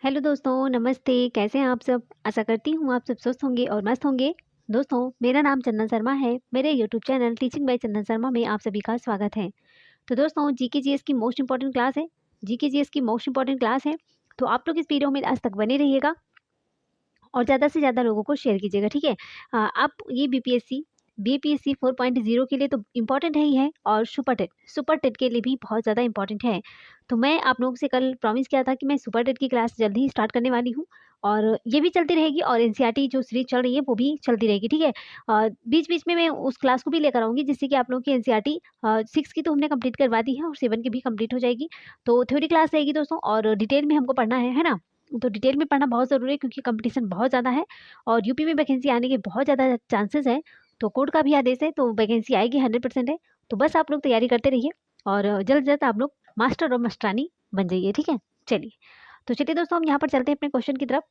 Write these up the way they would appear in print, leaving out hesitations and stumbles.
Hello दोस्तों, नमस्ते। कैसे हैं आप सब? आशा करती हूँ आप सब स्वस्थ होंगे और मस्त होंगे। दोस्तों, मेरा नाम चंदन शर्मा है। मेरे यूट्यूब चैनल टीचिंग बाय चंदन शर्मा में आप सभी का स्वागत है। तो दोस्तों, जीके जीएस की मोस्ट इंपॉर्टेंट क्लास है। जीके जीएस की मोस्ट इंपॉर्टेंट क्लास है। तो आप लोग इस वीडियो में आज तक बने रहिएगा और ज़्यादा से ज़्यादा लोगों को शेयर कीजिएगा, ठीक है? आप ये बीपीएससी 4.0 के लिए तो इम्पॉर्टेंट है ही है, और सुपर टेट के लिए भी बहुत ज़्यादा इम्पॉर्टेंट है। तो मैं आप लोगों से कल प्रॉमिस किया था कि मैं सुपर टेट की क्लास जल्द ही स्टार्ट करने वाली हूँ, और ये भी चलती रहेगी, और एनसीईआरटी जो सीरीज चल रही है वो भी चलती रहेगी, ठीक है? बीच बीच में मैं उस क्लास को भी लेकर आऊँगी, जिससे कि आप लोगों की एनसीईआरटी 6 की तो हमने कंप्लीट करवा दी है और 7 की भी कंप्लीट हो जाएगी। तो थ्योरी क्लास रहेगी दोस्तों, और डिटेल में हमको पढ़ना है ना? तो डिटेल में पढ़ना बहुत ज़रूरी है, क्योंकि कंपटीशन बहुत ज़्यादा है और यूपी में वैकेंसी आने के बहुत ज़्यादा चांसेस है। तो कोर्ट का भी आदेश है, तो वैकेंसी आएगी 100% है। तो बस आप लोग तैयारी करते रहिए, और जल्द से जल्द आप लोग मास्टर और मास्टरानी बन जाइए, ठीक है? चलिए, तो चलिए दोस्तों, हम यहाँ पर चलते हैं अपने क्वेश्चन की तरफ।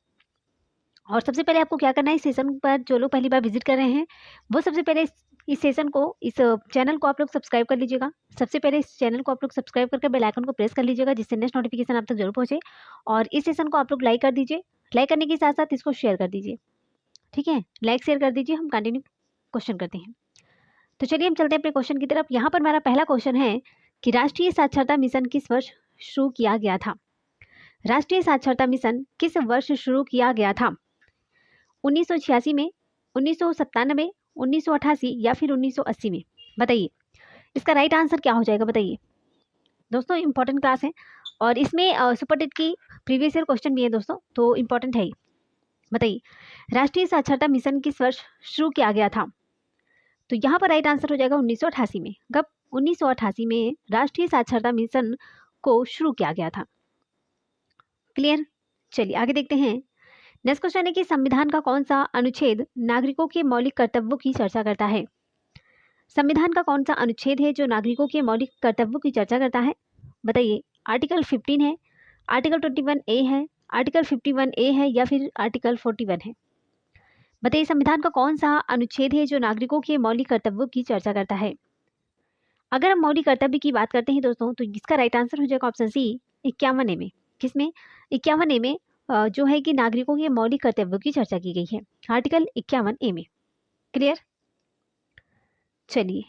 और सबसे पहले आपको क्या करना है, इस सेशन पर जो लोग पहली बार विजिट कर रहे हैं, वो सबसे पहले इस सेशन को, इस चैनल को आप लोग सब्सक्राइब कर लीजिएगा। सबसे पहले इस चैनल को आप लोग सब्सक्राइब करके बेल आइकन को प्रेस कर लीजिएगा, जिससे नेक्स्ट नोटिफिकेशन आप तक जरूर पहुंचे। और इस सेशन को आप लोग लाइक कर दीजिए। लाइक करने के साथ साथ इसको शेयर कर दीजिए, ठीक है? लाइक शेयर कर दीजिए। हम कंटिन्यू क्वेश्चन करते हैं। तो चलिए हम चलते हैं अपने क्वेश्चन की तरफ। यहाँ पर हमारा पहला क्वेश्चन है कि राष्ट्रीय साक्षरता मिशन किस वर्ष शुरू किया गया था? राष्ट्रीय साक्षरता मिशन किस वर्ष शुरू किया गया था? 1986 में, 1997, 1988 या फिर 1980 में? बताइए, इसका राइट आंसर क्या हो जाएगा? बताइए दोस्तों, इंपॉर्टेंट क्लास है, और इसमें सुपर टेट की प्रीवियस ईयर क्वेश्चन भी है दोस्तों, तो इंपॉर्टेंट है ही। बताइए, राष्ट्रीय साक्षरता मिशन किस वर्ष शुरू किया गया था? तो यहाँ पर राइट आंसर हो जाएगा 1988 में। कब? 1988 में राष्ट्रीय साक्षरता मिशन को शुरू किया गया था। क्लियर? चलिए आगे देखते हैं। नेक्स्ट क्वेश्चन है कि संविधान का कौन सा अनुच्छेद नागरिकों के मौलिक कर्तव्यों की चर्चा करता है? संविधान का कौन सा अनुच्छेद है जो नागरिकों के मौलिक कर्तव्यों की चर्चा करता है? बताइए, आर्टिकल 15 है, आर्टिकल 21A है, आर्टिकल 51A है, या फिर आर्टिकल 41 है? बताइए, संविधान का कौन सा अनुच्छेद है जो नागरिकों के मौलिक कर्तव्यों की चर्चा करता है? अगर हम मौलिक कर्तव्य की बात करते हैं दोस्तों, तो इसका राइट आंसर हो जाएगा ऑप्शन सी, 51A में। किसमें? 51A में जो है कि नागरिकों के मौलिक कर्तव्यों की चर्चा की गई है, आर्टिकल 51A में। क्लियर? चलिए,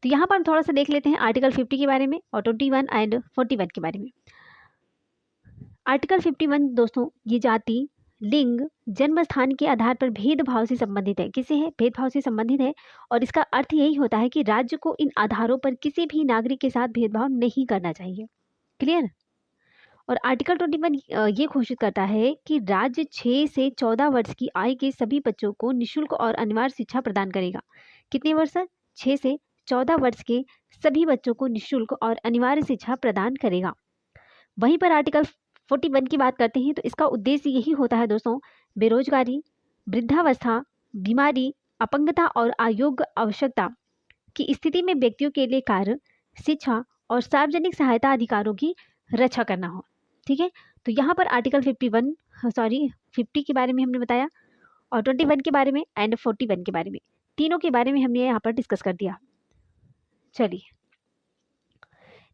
तो यहाँ पर हम थोड़ा सा देख लेते हैं आर्टिकल 50 के बारे में और 21 एंड 41 के बारे में। आर्टिकल 51 दोस्तों, ये जाति, लिंग, जन्म स्थान के आधार पर भेदभाव से संबंधित है। किसे है? भेदभाव से संबंधित है, और इसका अर्थ यही होता है कि राज्य को इन आधारों पर किसी भी नागरिक के साथ भेदभाव नहीं करना चाहिए। क्लियर? और आर्टिकल 21 ये घोषित करता है कि राज्य 6 से 14 वर्ष की आयु के सभी बच्चों को निःशुल्क और अनिवार्य शिक्षा प्रदान करेगा। कितने वर्ष? 6 से 14 वर्ष के सभी बच्चों को निःशुल्क और अनिवार्य शिक्षा प्रदान करेगा। वहीं पर आर्टिकल 41 की बात करते हैं, तो इसका उद्देश्य यही होता है दोस्तों, बेरोजगारी, वृद्धावस्था, बीमारी, अपंगता और अयोग्य आवश्यकता की स्थिति में व्यक्तियों के लिए कार्य, शिक्षा और सार्वजनिक सहायता अधिकारों की रक्षा करना हो। ठीक है? तो यहाँ पर आर्टिकल 50 के बारे में हमने बताया, और 21 के बारे में एंड 41 के बारे में, तीनों के बारे में हमने यहाँ पर डिस्कस कर दिया। चलिए,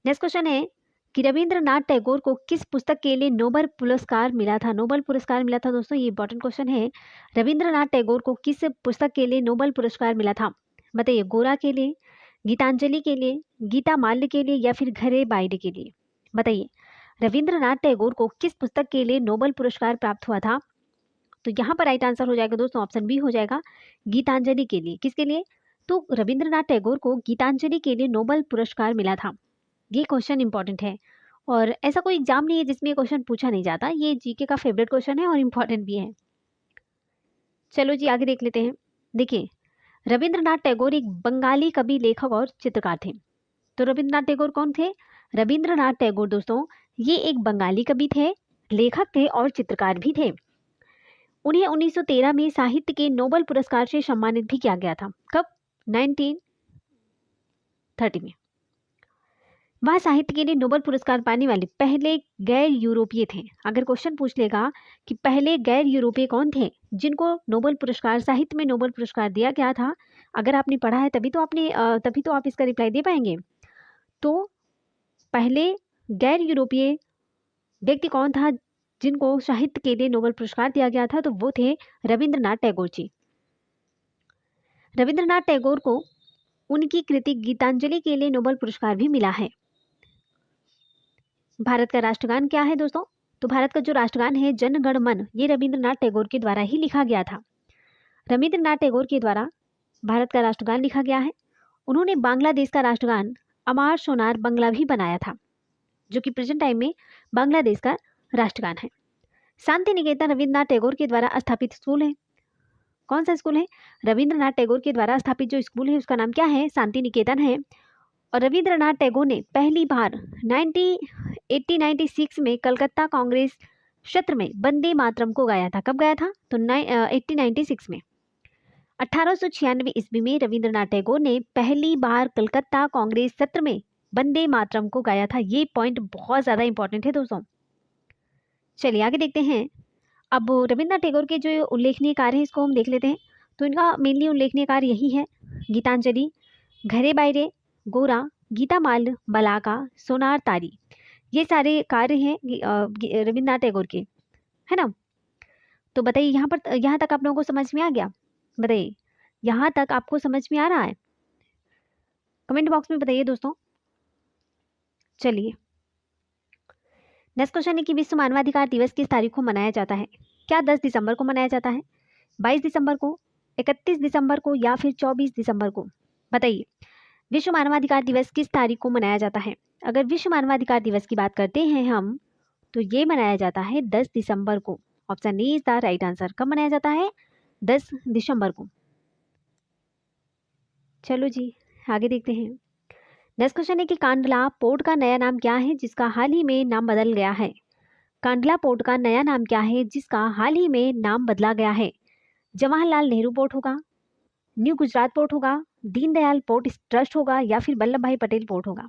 नेक्स्ट क्वेश्चन है कि रविंद्रनाथ टैगोर को किस पुस्तक के लिए नोबेल पुरस्कार मिला था? नोबेल पुरस्कार मिला था दोस्तों, ये इंपॉर्टेंट क्वेश्चन है। रविंद्रनाथ टैगोर को किस पुस्तक के लिए नोबेल पुरस्कार मिला था? बताइए, गोरा के लिए, गीतांजलि के लिए, गीता माल्य के लिए, या फिर घरे बायडे के लिए? बताइए, रविंद्रनाथ टैगोर को किस पुस्तक के लिए नोबेल पुरस्कार प्राप्त हुआ था? तो यहाँ पर राइट आंसर हो जाएगा दोस्तों, ऑप्शन बी हो जाएगा, गीतांजलि के लिए। किसके लिए? तो रविंद्रनाथ टैगोर को गीतांजलि के लिए नोबेल पुरस्कार मिला था। ये क्वेश्चन इंपॉर्टेंट है, और ऐसा कोई एग्जाम नहीं है जिसमें ये क्वेश्चन पूछा नहीं जाता। ये जीके का फेवरेट क्वेश्चन है और इम्पॉर्टेंट भी है। चलो जी, आगे देख लेते हैं। देखिए, रविंद्रनाथ टैगोर एक बंगाली कवि, लेखक और चित्रकार थे। तो रविंद्रनाथ टैगोर कौन थे? रविंद्रनाथ टैगोर दोस्तों, ये एक बंगाली कवि थे, लेखक थे और चित्रकार भी थे। उन्हें 1913 में साहित्य के नोबेल पुरस्कार से सम्मानित भी किया गया था। कब? 1930 में। वह साहित्य के लिए नोबेल पुरस्कार पाने वाले पहले गैर यूरोपीय थे। अगर क्वेश्चन पूछ लेगा कि पहले गैर यूरोपीय कौन थे जिनको नोबेल पुरस्कार, साहित्य में नोबेल पुरस्कार दिया गया था, अगर आपने पढ़ा है तभी तो आप इसका रिप्लाई दे पाएंगे। तो पहले गैर यूरोपीय व्यक्ति कौन था जिनको साहित्य के लिए नोबेल पुरस्कार दिया गया था, तो वो थे रविंद्रनाथ टैगोर जी। रविंद्रनाथ टैगोर को उनकी कृति गीतांजलि के लिए नोबेल पुरस्कार भी मिला है। भारत का राष्ट्रगान क्या है दोस्तों? तो भारत का जो राष्ट्रगान है जन गण मन, ये रविंद्रनाथ टैगोर के द्वारा ही लिखा गया था। रविंद्रनाथ टैगोर के द्वारा भारत का राष्ट्रगान लिखा गया है। उन्होंने बांग्लादेश का राष्ट्रगान अमार सोनार बंगला भी बनाया था, जो कि प्रेजेंट टाइम में बांग्लादेश का राष्ट्रगान है। शांति निकेतन रविंद्रनाथ टैगोर के द्वारा स्थापित स्कूल है। कौन सा स्कूल है? रविंद्रनाथ टैगोर के द्वारा स्थापित जो स्कूल है उसका नाम क्या है? शांति निकेतन है। और रविंद्रनाथ टैगोर ने पहली बार 1896 में कलकत्ता कांग्रेस सत्र में वंदे मातरम को गाया था। कब गाया था? तो 1896 में। 1896 ईस्वी में रविंद्रनाथ टैगोर ने पहली बार कलकत्ता कांग्रेस सत्र में वंदे मातरम को गाया था। ये पॉइंट बहुत ज़्यादा इंपॉर्टेंट है दोस्तों। चलिए आगे देखते हैं। अब रविंद्रनाथ टैगोर के जो उल्लेखनीय कार्य हैं इसको हम देख लेते हैं। तो इनका मेनली उल्लेखनीय कार्य यही है: गीतांजलि, घरे बायरे, गोरा, गीतामाल, बलाका, सोनार तारी, ये सारे कार्य हैं रविंद्रनाथ टैगोर के, है ना। तो बताइए यहाँ तक आप लोगों को समझ में आ गया? बताइए यहाँ तक आपको समझ में आ रहा है? कमेंट बॉक्स में बताइए दोस्तों। चलिए नेक्स्ट क्वेश्चन है कि विश्व मानवाधिकार दिवस किस तारीख को मनाया जाता है? क्या 10 दिसंबर को मनाया जाता है, 22 दिसंबर को, 31 दिसंबर को या फिर 24 दिसंबर को? बताइए विश्व मानवाधिकार दिवस किस तारीख को मनाया जाता है? अगर विश्व मानवाधिकार दिवस की बात करते हैं हम, तो ये मनाया जाता है 10 दिसंबर को। Option A is the right answer. कब मनाया जाता है? 10 दिसंबर को। चलो जी आगे देखते हैं। नेक्स्ट क्वेश्चन है कि कांडला पोर्ट का नया नाम क्या है जिसका हाल ही में नाम बदल गया है? कांडला पोर्ट का नया नाम क्या है जिसका हाल ही में नाम बदला गया है? जवाहरलाल नेहरू पोर्ट होगा, न्यू गुजरात पोर्ट होगा, दीनदयाल पोर्ट ट्रस्ट होगा या फिर वल्लभ भाई पटेल पोर्ट होगा?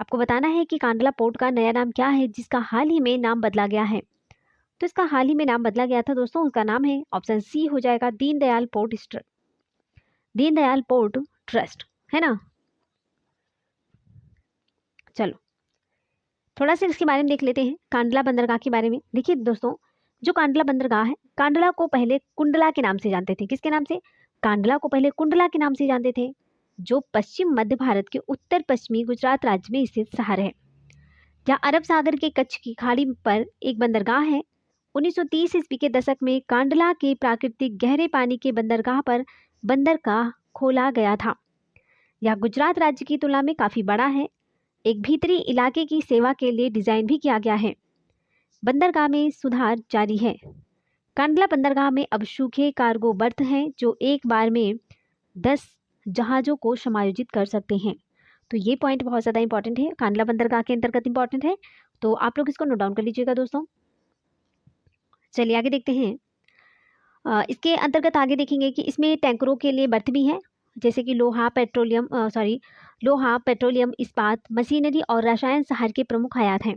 आपको बताना है कि कांडला पोर्ट का नया नाम क्या है जिसका हाल ही में नाम बदला गया है। तो इसका हाल ही में नाम बदला गया था दोस्तों, उसका नाम है ऑप्शन सी हो जाएगा दीनदयाल पोर्ट ट्रस्ट, है ना। चलो थोड़ा सा इसके बारे में देख लेते हैं, कांडला बंदरगाह के बारे में। देखिए दोस्तों, जो कांडला बंदरगाह है, कांडला को पहले कुंडला के नाम से जानते थे। किसके नाम से? कांडला को पहले कुंडला के नाम से जानते थे, जो पश्चिम मध्य भारत के उत्तर पश्चिमी गुजरात राज्य में स्थित शहर है। यहाँ अरब सागर के कच्छ की खाड़ी पर एक बंदरगाह है। 1930 ईस्वी के दशक में कांडला के प्राकृतिक गहरे पानी के बंदरगाह पर बंदरगाह खोला गया था। यह गुजरात राज्य की तुलना में काफ़ी बड़ा है। एक भीतरी इलाके की सेवा के लिए डिज़ाइन भी किया गया है। बंदरगाह में सुधार जारी है। कांडला बंदरगाह में अब सूखे कार्गो बर्थ हैं जो एक बार में 10 जहाज़ों को समायोजित कर सकते हैं। तो ये पॉइंट बहुत ज़्यादा इंपॉर्टेंट है, कांडला बंदरगाह के अंतर्गत इंपॉर्टेंट है, तो आप लोग इसको नोट डाउन कर लीजिएगा दोस्तों। चलिए आगे देखते हैं। इसके अंतर्गत आगे देखेंगे कि इसमें टैंकरों के लिए बर्थ भी हैं, जैसे कि लोहा, पेट्रोलियम, इस्पात, मशीनरी और रसायन शहर के प्रमुख आयात हैं।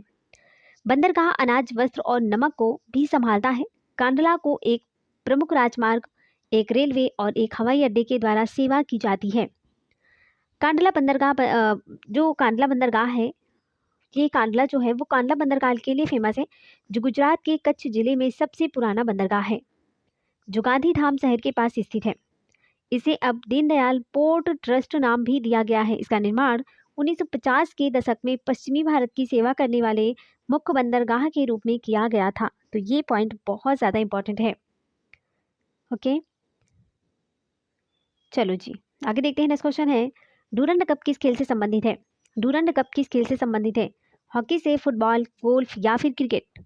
बंदरगाह अनाज, वस्त्र और नमक को भी संभालता है। कांडला को एक प्रमुख राजमार्ग, एक रेलवे और एक हवाई अड्डे के द्वारा सेवा की जाती है। कांडला बंदरगाह जो कांडला बंदरगाह है, ये कांडला जो है वो कांडला बंदरगाह के लिए फेमस है, जो गुजरात के कच्छ जिले में सबसे पुराना बंदरगाह है, जो गांधी धाम शहर के पास स्थित है। इसे अब दीनदयाल पोर्ट ट्रस्ट नाम भी दिया गया है। इसका निर्माण 1950 के दशक में पश्चिमी भारत की सेवा करने वाले मुख्य बंदरगाह के रूप में किया गया था। तो ये पॉइंट बहुत ज़्यादा इंपॉर्टेंट है। ओके चलो जी आगे देखते हैं। नेक्स्ट क्वेश्चन है, डूरंड कप किस खेल से संबंधित है? डूरंड कप किस खेल से संबंधित है? हॉकी से, फुटबॉल, गोल्फ या फिर क्रिकेट?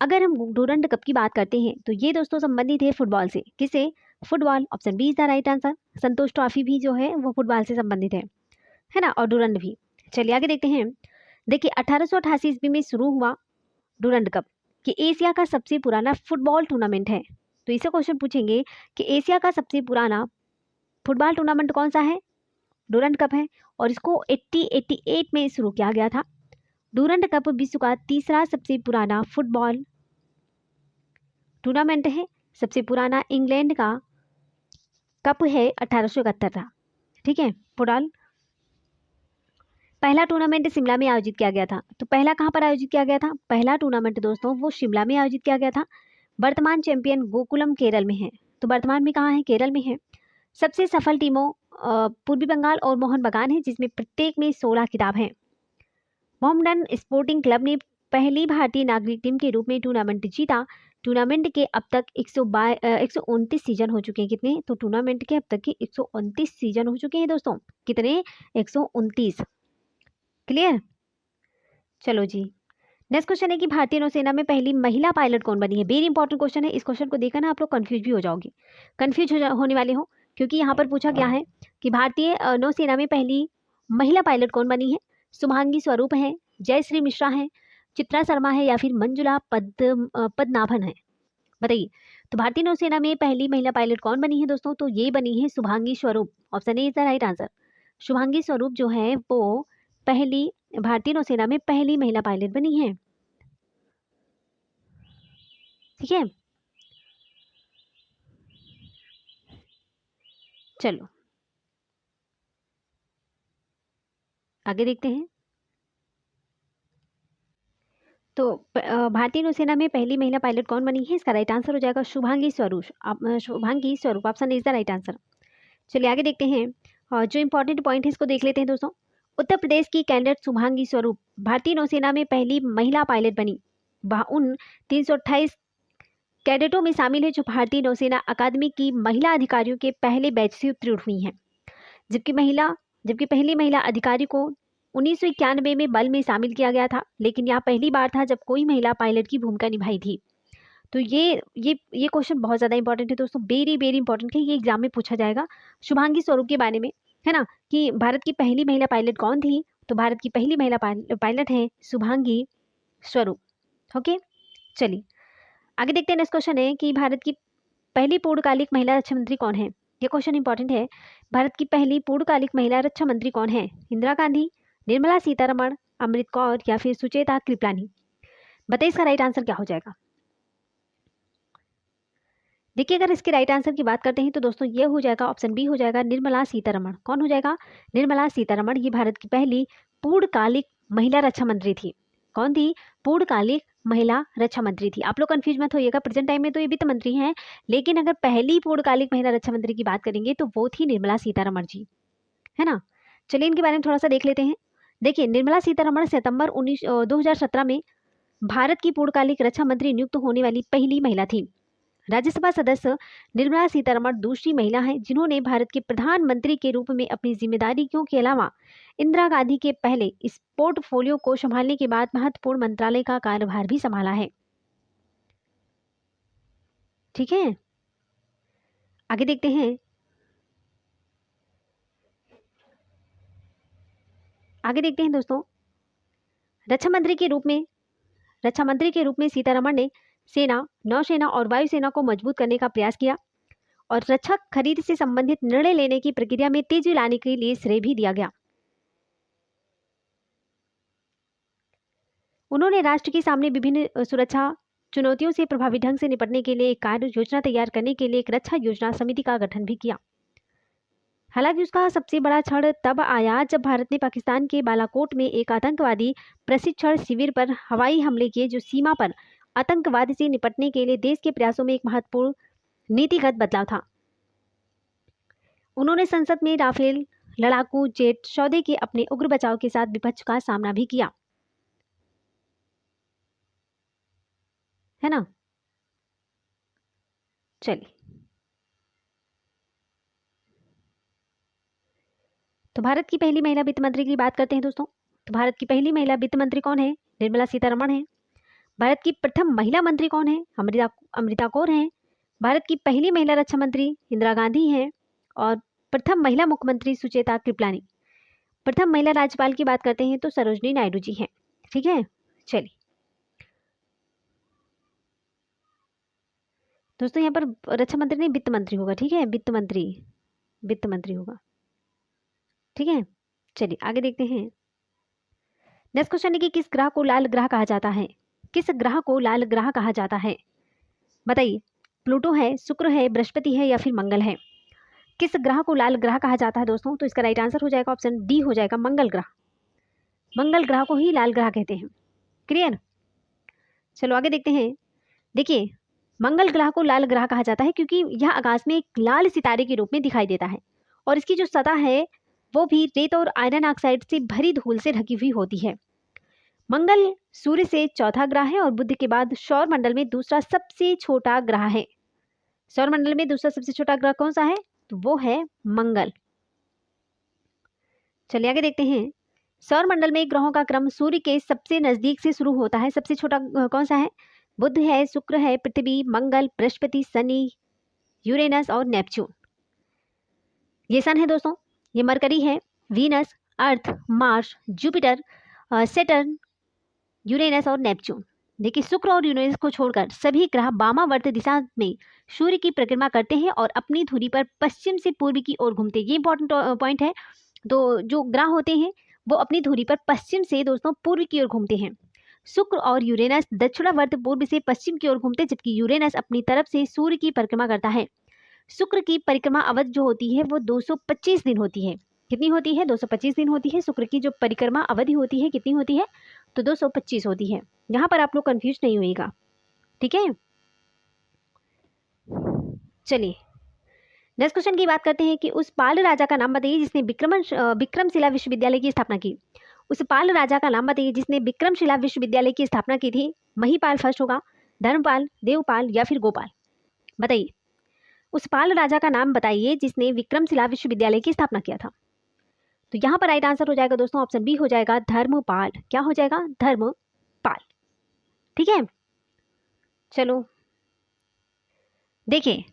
अगर हम डूरंड कप की बात करते हैं तो ये दोस्तों संबंधित है फुटबॉल से। किसे? Football. Option B is the right answer. Santosh trophy भी जो है वो फुटबॉल से संबंधित है ना, और डूरंड भी। चलिए आगे देखते हैं। देखिए 1888 ईस्वी में शुरू हुआ डूरंड कप, कि एशिया का सबसे पुराना फुटबॉल टूर्नामेंट है। तो इसे क्वेश्चन पूछेंगे कि एशिया का सबसे पुराना फुटबॉल टूर्नामेंट कौन सा है? डूरंड कप है, और इसको 1888 में शुरू किया गया था। डूरंड कप विश्व का तीसरा सबसे पुराना फुटबॉल टूर्नामेंट है। सबसे पुराना इंग्लैंड का कप है, 1871 था। ठीक है, फुटबॉल। पहला टूर्नामेंट शिमला में आयोजित किया गया था। तो पहला कहाँ पर आयोजित किया गया था? पहला टूर्नामेंट दोस्तों वो शिमला में आयोजित किया गया था। वर्तमान चैंपियन गोकुलम केरल में है। तो वर्तमान में कहाँ है? केरल में है। सबसे सफल टीमों पूर्वी बंगाल और मोहन बगान है, जिसमें प्रत्येक में 16 खिताब हैं। मोहम्मडन स्पोर्टिंग क्लब ने पहली भारतीय नागरिक टीम के रूप में टूर्नामेंट जीता। टूर्नामेंट के अब तक 129 सीजन हो चुके हैं। कितने? तो टूर्नामेंट के अब तक के 129 सीजन हो चुके हैं दोस्तों। कितने? 129। क्लियर? चलो जी, नेक्स्ट क्वेश्चन है कि भारतीय नौसेना में पहली महिला पायलट कौन बनी है? वेरी इंपॉर्टेंट क्वेश्चन है। इस क्वेश्चन को देखकर ना आप लोग कंफ्यूज भी हो जाओगे, होने वाले हो, क्योंकि यहाँ पर पूछा गया है कि भारतीय नौसेना में पहली महिला पायलट कौन बनी है? शुभांगी स्वरूप है, जयश्री मिश्रा है, चित्रा शर्मा है, या फिर मंजुला पद्मनाभन है? बताइए। तो भारतीय नौसेना में पहली महिला पायलट कौन बनी है दोस्तों? तो ये बनी है शुभांगी स्वरूप। Option A is the right answer. Shubhangi स्वरूप जो है वो पहली भारतीय नौसेना में पहली महिला पायलट बनी है। ठीक है, चलो आगे देखते हैं। तो भारतीय नौसेना में पहली महिला पायलट कौन बनी है? इसका राइट आंसर हो जाएगा शुभांगी स्वरूप। शुभांगी स्वरूप option is the right answer. चलिए आगे देखते हैं, और जो इंपॉर्टेंट पॉइंट है इसको देख लेते हैं दोस्तों। उत्तर प्रदेश की कैडेट शुभांगी स्वरूप भारतीय नौसेना में पहली महिला पायलट बनी। वह उन 328 कैडेटों में शामिल है जो भारतीय नौसेना अकादमी की महिला अधिकारियों के पहले बैच से उत्तीर्ण हुई हैं। जबकि पहली महिला अधिकारी को 1991 में बल में शामिल किया गया था, लेकिन यह पहली बार था जब कोई महिला पायलट की भूमिका निभाई थी। तो ये क्वेश्चन बहुत ज़्यादा इंपॉर्टेंट है दोस्तों, वेरी वेरी इंपॉर्टेंट है। ये एग्जाम में पूछा जाएगा शुभांगी स्वरूप के बारे में, है ना, कि भारत की पहली महिला पायलट कौन थी? तो भारत की पहली महिला पायलट है शुभांगी स्वरूप। ओके, चलिए आगे देखते हैं। नेक्स्ट क्वेश्चन है कि भारत की पहली पूर्णकालिक महिला रक्षा मंत्री कौन है? ये क्वेश्चन इंपॉर्टेंट है। भारत की पहली पूर्णकालिक महिला रक्षा मंत्री कौन है? इंदिरा गांधी, निर्मला सीतारमण, अमृत कौर, या फिर सुचेता कृपलानी? बताइए इसका राइट आंसर क्या हो जाएगा। देखिए, अगर इसके राइट आंसर की बात करते हैं तो दोस्तों ये हो जाएगा, ऑप्शन बी हो जाएगा, निर्मला सीतारमण। कौन हो जाएगा? निर्मला सीतारमण। ये भारत की पहली पूर्णकालिक महिला रक्षा मंत्री थी। कौन थी? पूर्णकालिक महिला रक्षा मंत्री थी। आप लोग कंफ्यूज मत होइएगा, प्रेजेंट टाइम में तो ये वित्त मंत्री हैं, लेकिन अगर पहली पूर्णकालिक महिला रक्षा मंत्री की बात करेंगे तो वो थी निर्मला सीतारमण जी, है ना। चलिए इनके बारे में थोड़ा सा देख लेते हैं। देखिए, निर्मला सीतारमण सितंबर 2017 में भारत की पूर्णकालिक रक्षा मंत्री नियुक्त होने वाली पहली महिला थी। राज्यसभा सदस्य निर्मला सीतारमण दूसरी महिला हैं जिन्होंने भारत के प्रधानमंत्री के रूप में अपनी जिम्मेदारियों के अलावा इंदिरा गांधी के पहले इस पोर्टफोलियो को संभालने के बाद महत्वपूर्ण मंत्रालय का कार्यभार भी संभाला है। ठीक है, आगे देखते हैं। दोस्तों, रक्षा मंत्री के रूप में सीतारमण ने सेना, नौसेना और वायुसेना को मजबूत करने का प्रयास किया और रक्षा खरीद से संबंधित निर्णय लेने की प्रक्रिया में तेजी लाने के लिए श्रेय भी दिया गया। उन्होंने राष्ट्र के सामने विभिन्न सुरक्षा चुनौतियों से प्रभावी ढंग से निपटने के लिए एक कार्य योजना तैयार करने के लिए एक रक्षा योजना समिति का गठन भी किया। हालांकि उसका सबसे बड़ा क्षण तब आया जब भारत ने पाकिस्तान के बालाकोट में एक आतंकवादी प्रशिक्षण शिविर पर हवाई हमले किए, जो सीमा पर आतंकवाद से निपटने के लिए देश के प्रयासों में एक महत्वपूर्ण नीतिगत बदलाव था। उन्होंने संसद में राफेल लड़ाकू जेट सौदे के अपने उग्र बचाव के साथ विपक्ष का सामना भी किया, है ना। चलिए, तो भारत की पहली महिला वित्त मंत्री की बात करते हैं दोस्तों। तो भारत की पहली महिला वित्त मंत्री कौन है? निर्मला सीतारमण है। भारत की प्रथम महिला मंत्री कौन है? अमृता कौर हैं। भारत की पहली महिला रक्षा मंत्री इंदिरा गांधी हैं। और प्रथम महिला मुख्यमंत्री सुचेता कृपलानी। प्रथम महिला राज्यपाल की बात करते हैं तो सरोजनी नायडू जी हैं। ठीक है, चलिए दोस्तों, यहाँ पर रक्षा मंत्री नहीं, वित्त मंत्री होगा। ठीक है, वित्त मंत्री होगा। ठीक है, चलिए आगे देखते हैं। नेक्स्ट क्वेश्चन है कि किस ग्रह को लाल ग्रह कहा जाता है? किस ग्रह को लाल ग्रह कहा जाता है? बताइए। प्लूटो है, शुक्र है, बृहस्पति है, या फिर मंगल है? किस ग्रह को लाल ग्रह कहा जाता है दोस्तों? तो इसका राइट आंसर हो जाएगा, ऑप्शन डी हो जाएगा, मंगल ग्रह। मंगल ग्रह को ही लाल ग्रह कहते हैं। क्लियर? चलो आगे देखते हैं। देखिए, मंगल ग्रह को लाल ग्रह कहा जाता है क्योंकि यह आकाश में एक लाल सितारे के रूप में दिखाई देता है और इसकी जो सतह है वो भी रेत और आयरन ऑक्साइड से भरी धूल से ढकी हुई होती है। मंगल सूर्य से चौथा ग्रह है और बुध के बाद सौर मंडल में दूसरा सबसे छोटा ग्रह है। सौर मंडल में दूसरा सबसे छोटा ग्रह कौन सा है? तो वो है मंगल। चलिए आगे देखते हैं। सौर मंडल में ग्रहों का क्रम सूर्य के सबसे नजदीक से शुरू होता है। सबसे छोटा कौन सा है? बुध है, शुक्र है, पृथ्वी, मंगल, बृहस्पति, शनि, यूरेनस और नेपच्यून। ये सन है दोस्तों, ये मरकरी है, वीनस, अर्थ, मार्स, जुपिटर, सैटर्न, यूरेनस और नेपच्यून। देखिए, शुक्र और यूरेनस को छोड़कर सभी ग्रह वामावर्त दिशा में सूर्य की परिक्रमा करते हैं और अपनी धुरी पर पश्चिम से पूर्व की ओर घूमते हैं। ये इंपॉर्टेंट पॉइंट है। तो जो ग्रह होते हैं वो अपनी धुरी पर पश्चिम से दोस्तों पूर्व की ओर घूमते हैं। शुक्र और यूरेनस दक्षिणावर्त पूर्व से पश्चिम की ओर घूमते हैं, जबकि यूरेनस अपनी तरफ से सूर्य की परिक्रमा करता है। शुक्र की परिक्रमा अवधि जो होती है वो 225 दिन होती है। कितनी होती है? 225 दिन होती है। शुक्र की जो परिक्रमा अवधि होती है कितनी होती है? तो 225 होती है। यहाँ पर आप लोग कंफ्यूज नहीं होइएगा, ठीक है। चलिए नेक्स्ट क्वेश्चन की बात करते हैं कि उस पाल राजा का नाम बताइए जिसने विक्रमशिला विश्वविद्यालय की स्थापना की। उस पाल राजा का नाम बताइए जिसने विक्रमशिला विश्वविद्यालय की स्थापना की थी। महीपाल फर्स्ट होगा, धर्मपाल, देवपाल या फिर गोपाल? बताइए, उस पाल राजा का नाम बताइए जिसने विक्रमशिला विश्वविद्यालय की स्थापना किया था। तो यहाँ पर राइट आंसर हो जाएगा दोस्तों ऑप्शन बी हो जाएगा, धर्मपाल। क्या हो जाएगा? धर्मपाल। ठीक है। चलो देखिए,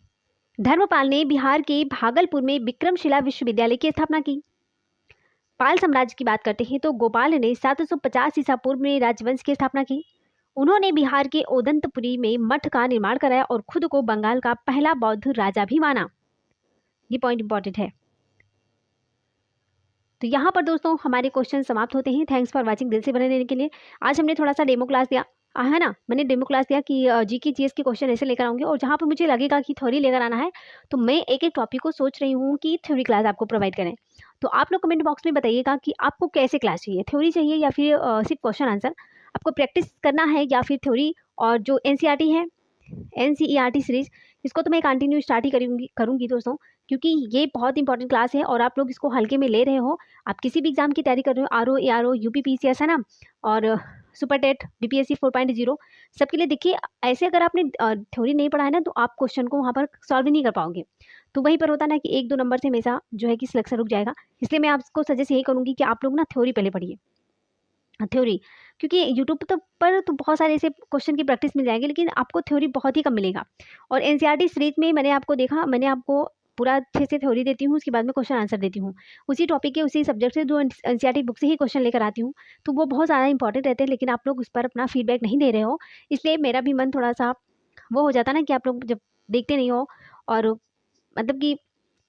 धर्मपाल ने बिहार के भागलपुर में विक्रमशिला विश्वविद्यालय की स्थापना की। पाल साम्राज्य की बात करते हैं तो गोपाल ने 750 ईसा पूर्व में राजवंश की स्थापना की। उन्होंने बिहार के ओदंतपुरी में मठ का निर्माण कराया और खुद को बंगाल का पहला बौद्ध राजा भी माना। ये पॉइंट इंपॉर्टेंट है। तो यहाँ पर दोस्तों हमारे क्वेश्चन समाप्त होते हैं। Thanks for watching. दिल से बने रहने के लिए। आज हमने थोड़ा सा डेमो क्लास दिया है ना, मैंने डेमो क्लास दिया कि जीके जीएस के क्वेश्चन ऐसे लेकर आऊंगी और जहाँ पर मुझे लगेगा कि थ्योरी लेकर आना है तो मैं एक एक टॉपिक को सोच रही हूँ कि थ्योरी क्लास आपको प्रोवाइड करें। तो आप लोग कमेंट बॉक्स में बताइएगा कि आपको कैसे क्लास चाहिए, थ्योरी चाहिए या फिर सिर्फ क्वेश्चन आंसर आपको प्रैक्टिस करना है, या फिर थ्योरी और जो एनसीईआरटी है एनसीईआरटी सीरीज इसको तो मैं कंटिन्यू स्टार्ट ही करूँगी दोस्तों, क्योंकि ये बहुत इंपॉर्टेंट क्लास है और आप लोग इसको हल्के में ले रहे हो। आप किसी भी एग्जाम की तैयारी कर रहे हो, आरओ, एआरओ, यूपीपीसीएस है ना, और सुपर टेट, बीपीएससी 4.0 सबके लिए। देखिए, ऐसे अगर आपने थ्योरी नहीं पढ़ा है ना तो आप क्वेश्चन को वहाँ पर सॉल्व नहीं कर पाओगे। तो वहीं पर होता ना कि 1-2 नंबर से हमेशा जो है कि सिलेक्शन रुक जाएगा। इसलिए मैं आपको सजेस्ट यही करूँगी कि आप लोग ना थ्योरी पहले पढ़िए, थ्योरी, क्योंकि यूट्यूब पर तो बहुत सारे ऐसे क्वेश्चन की प्रैक्टिस मिल जाएगी लेकिन आपको थ्योरी बहुत ही कम मिलेगा। और एनसीईआरटी सीरीज में मैंने आपको पूरा अच्छे से थ्योरी देती हूँ, उसके बाद में क्वेश्चन आंसर देती हूँ उसी टॉपिक के उसी सब्जेक्ट से, जो एनसीईआरटी बुक से ही क्वेश्चन लेकर आती हूँ। तो वो बहुत ज़्यादा इंपॉर्टेंट रहते हैं, लेकिन आप लोग उस पर अपना फीडबैक नहीं दे रहे हो, इसलिए मेरा भी मन थोड़ा सा वो हो जाता ना कि आप लोग जब देखते नहीं हो और मतलब कि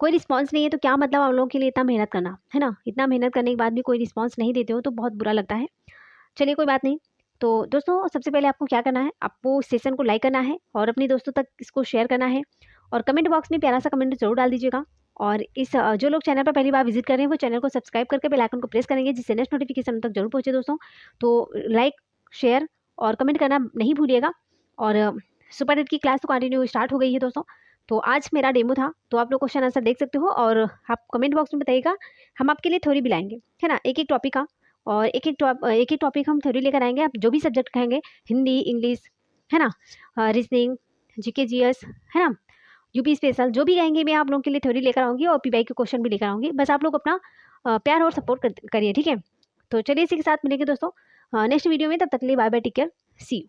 कोई रिस्पॉन्स नहीं है तो क्या मतलब आप लोगों के लिए इतना मेहनत करना, है ना। इतना मेहनत करने के बाद भी कोई रिस्पॉन्स नहीं देते हो तो बहुत बुरा लगता है। चलिए कोई बात नहीं। तो दोस्तों सबसे पहले आपको क्या करना है, आपको सेशन को लाइक करना है और अपने दोस्तों तक इसको शेयर करना है और कमेंट बॉक्स में प्यारा सा कमेंट जरूर डाल दीजिएगा। और इस जो लोग चैनल पर पहली बार विजिट कर रहे हैं वो चैनल को सब्सक्राइब करके बेल आइकन को प्रेस करेंगे जिससे नेक्स्ट नोटिफिकेशन तक जरूर पहुंचे दोस्तों। तो लाइक, शेयर और कमेंट करना नहीं भूलिएगा। और सुपर हिट की क्लास तो कंटिन्यू स्टार्ट हो गई है दोस्तों। तो आज मेरा डेमो था, तो आप लोग क्वेश्चन आंसर देख सकते हो और आप कमेंट बॉक्स में बताइएगा। हम आपके लिए थ्योरी भी लाएंगे, है ना, एक एक टॉपिक का, और एक एक टॉपिक हम थ्योरी लेकर आएंगे। आप जो भी सब्जेक्ट कहेंगे, हिंदी, इंग्लिश, है ना, रीजनिंग, जीके जीएस, है ना, यूपी स्पेशल, जो भी कहेंगे मैं आप लोगों के लिए थ्योरी लेकर आऊँगी और पीवाई के क्वेश्चन भी लेकर आऊँगी। बस आप लोग अपना प्यार और सपोर्ट करिए, ठीक है। तो चलिए इसी के साथ मिलेंगे दोस्तों नेक्स्ट वीडियो में। तब तक के लिए bye bye, take care, see you.